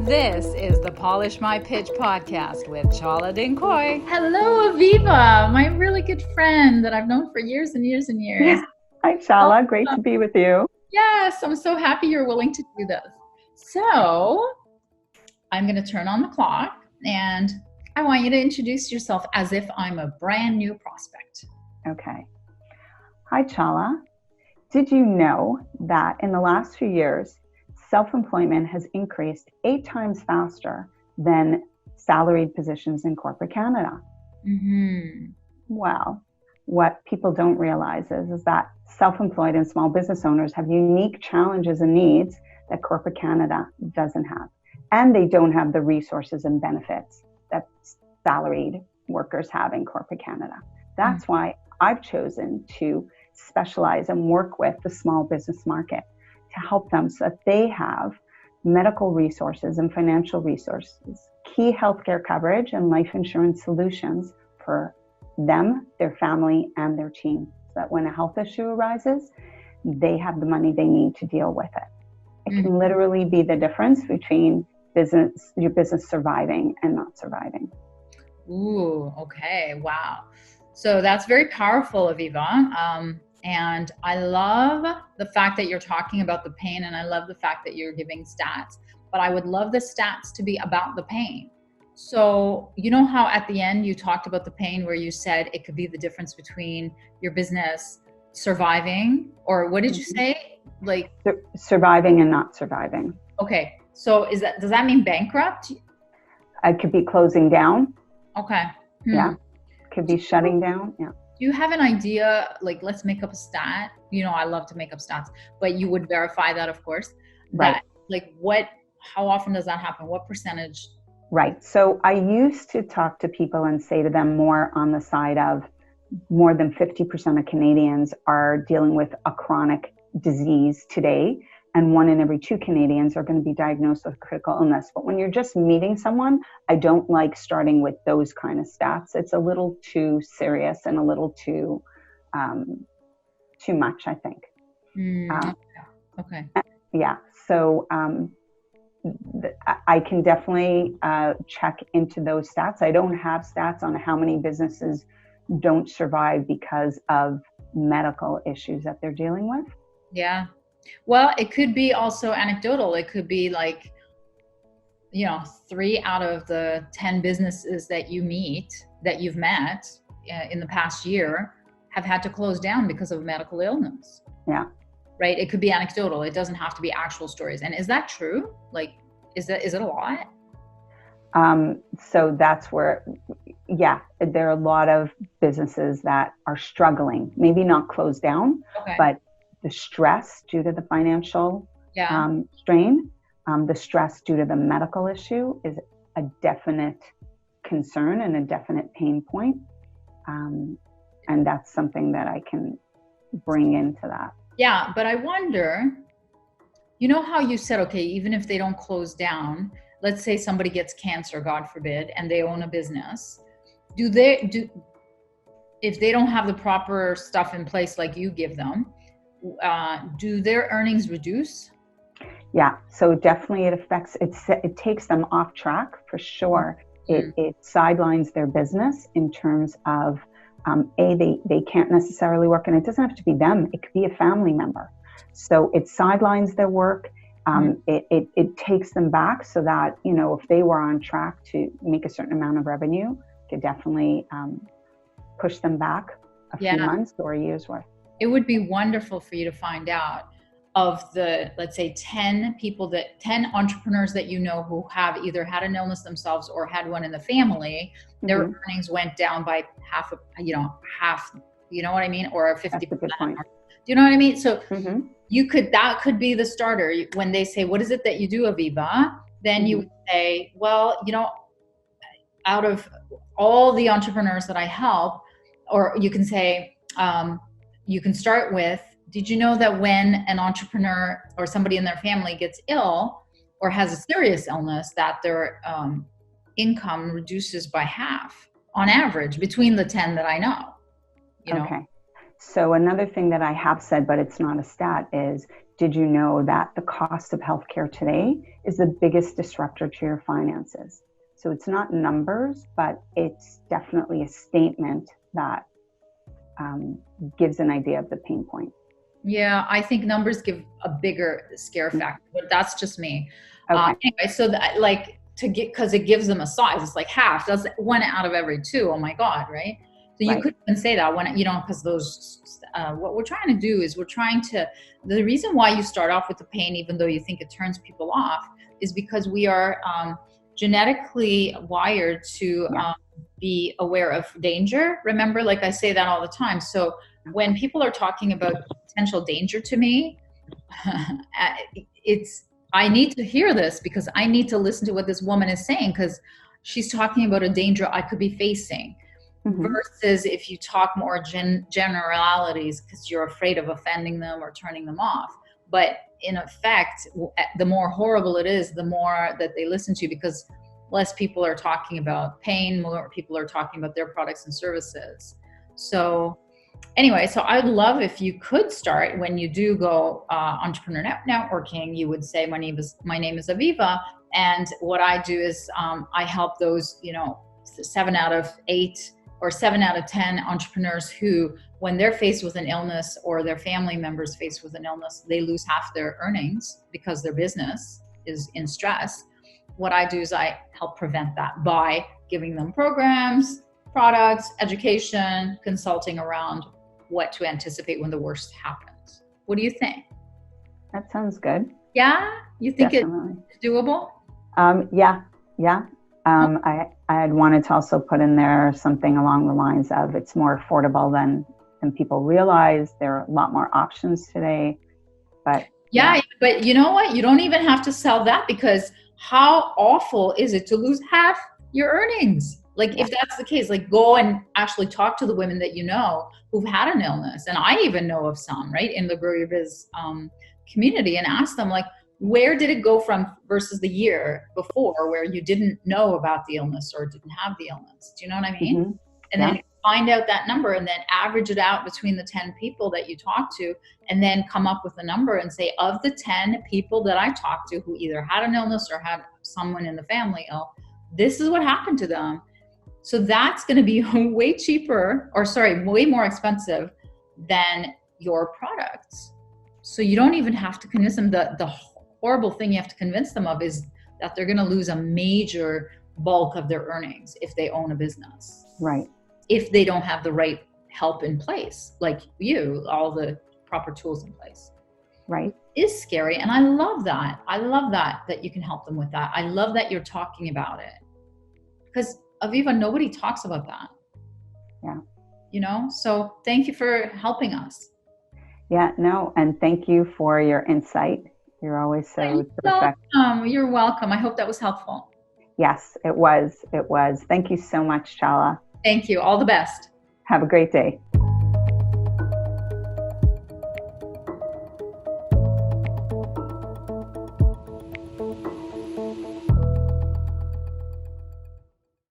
This is the Polish My Pitch podcast with Chala Dinkoy. Hello, Aviva, my really good friend that I've known for years and years and years. Hi, Chala. Great to be with you. Yes, I'm so happy you're willing to do this. So I'm going to turn on the clock and I want you to introduce yourself as if I'm a brand new prospect. Okay. Hi, Chala. Did you know that in the last few years, self-employment has increased 8 times faster than salaried positions in corporate Canada? Mm-hmm. Well, what people don't realize is that self-employed and small business owners have unique challenges and needs that corporate Canada doesn't have. And they don't have the resources and benefits that salaried workers have in corporate Canada. That's why I've chosen to specialize and work with the small business market to help them so that they have medical resources and financial resources, key healthcare coverage and life insurance solutions for them, their family, and their team. So that when a health issue arises, they have the money they need to deal with it. It can literally be the difference between your business surviving and not surviving. Ooh, okay. Wow. So that's very powerful, Aviva. And I love the fact that you're talking about the pain, and I love the fact that you're giving stats, but I would love the stats to be about the pain. So you know how at the end you talked about the pain where you said it could be the difference between your business surviving, or what did you say? Like surviving and not surviving. Okay. So does that mean bankrupt? It could be closing down. Okay. Yeah. Could be shutting down. Yeah. Do you have an idea, like, let's make up a stat? You know, I love to make up stats, but you would verify that, of course. Right. How often does that happen? What percentage? Right. So I used to talk to people and say to them more on the side of more than 50% of Canadians are dealing with a chronic disease today. And 1 in every 2 Canadians are going to be diagnosed with critical illness. But when you're just meeting someone, I don't like starting with those kind of stats. It's a little too serious and a little too much, I think. Okay. Yeah. So I can definitely check into those stats. I don't have stats on how many businesses don't survive because of medical issues that they're dealing with. Yeah. Well, it could be also anecdotal. It could be like, 3 out of the 10 businesses that you've met in the past year have had to close down because of medical illness. Yeah. Right. It could be anecdotal. It doesn't have to be actual stories. And is that true? Like, is it a lot? So that's where, there are a lot of businesses that are struggling, maybe not closed down, but the stress due to the financial strain, the stress due to the medical issue is a definite concern and a definite pain point. And that's something that I can bring into that. Yeah, but I wonder, you know how you said, okay, even if they don't close down, let's say somebody gets cancer, God forbid, and they own a business, if they don't have the proper stuff in place like you give them, do their earnings reduce? Yeah, so definitely it takes them off track for sure. It sidelines their business in terms of, they can't necessarily work, and it doesn't have to be them, it could be a family member. So it sidelines their work. It takes them back so that, if they were on track to make a certain amount of revenue, it could definitely push them back a few months or a year's worth. It would be wonderful for you to find out of the, let's say 10 entrepreneurs that who have either had an illness themselves or had one in the family, their earnings went down by half, you know what I mean? Or 50%. Do you know what I mean? So that could be the starter. When they say, what is it that you do, Aviva? Then you would say, well, out of all the entrepreneurs that I help, or you can say, you can start with, did you know that when an entrepreneur or somebody in their family gets ill or has a serious illness, that their income reduces by half on average between the 10 that I know? Okay. So another thing that I have said, but it's not a stat, is did you know that the cost of healthcare today is the biggest disruptor to your finances? So it's not numbers, but it's definitely a statement that gives an idea of the pain point. Yeah, I think numbers give a bigger scare factor, but that's just me. Okay. Anyway, so that, like, because it gives them a size, it's like half. That's 1 out of every 2. Oh my God, right? So you could even say that when, because those, what we're trying to do is the reason why you start off with the pain, even though you think it turns people off, is because we are genetically wired to be aware of danger. Remember, like I say that all the time. So when people are talking about potential danger to me, I need to hear this because I need to listen to what this woman is saying, because she's talking about a danger I could be facing. Versus if you talk more generalities because you're afraid of offending them or turning them off. But in effect, the more horrible it is, the more that they listen to, because less people are talking about pain, more people are talking about their products and services. So anyway, so I'd love if you could start when you do go entrepreneur networking, you would say, my name is Aviva. And what I do is I help those, 7 out of 8 or 7 out of 10 entrepreneurs who, when they're faced with an illness or their family members faced with an illness, they lose half their earnings because their business is in stress. What I do is I help prevent that by giving them programs, products, education, consulting around what to anticipate when the worst happens. What do you think? That sounds good. Yeah? You think Definitely. It's doable? Yeah. I had wanted to also put in there something along the lines of it's more affordable than people realize. There are a lot more options today. But but you know what? You don't even have to sell that, because how awful is it to lose half your earnings? Like, if that's the case, like, go and actually talk to the women that you know who've had an illness. And I even know of some, right, in the Grow Your Biz community, and ask them, like, where did it go from versus the year before where you didn't know about the illness or didn't have the illness? Do you know what I mean? And then find out that number and then average it out between the 10 people that you talk to, and then come up with a number and say, of the 10 people that I talked to who either had an illness or had someone in the family ill, this is what happened to them. So that's going to be way more expensive than your products. So you don't even have to convince them. The horrible thing you have to convince them of is that they're going to lose a major bulk of their earnings if they own a business. Right. If they don't have the right help in place, like all the proper tools in place. Right. Is scary. And I love that. That you can help them with that. I love that you're talking about it. Because Aviva, nobody talks about that. Yeah. So thank you for helping us. Yeah, no. And thank you for your insight. You're always so perfect. You're welcome. I hope that was helpful. Yes, it was. Thank you so much, Chala. Thank you. All the best. Have a great day.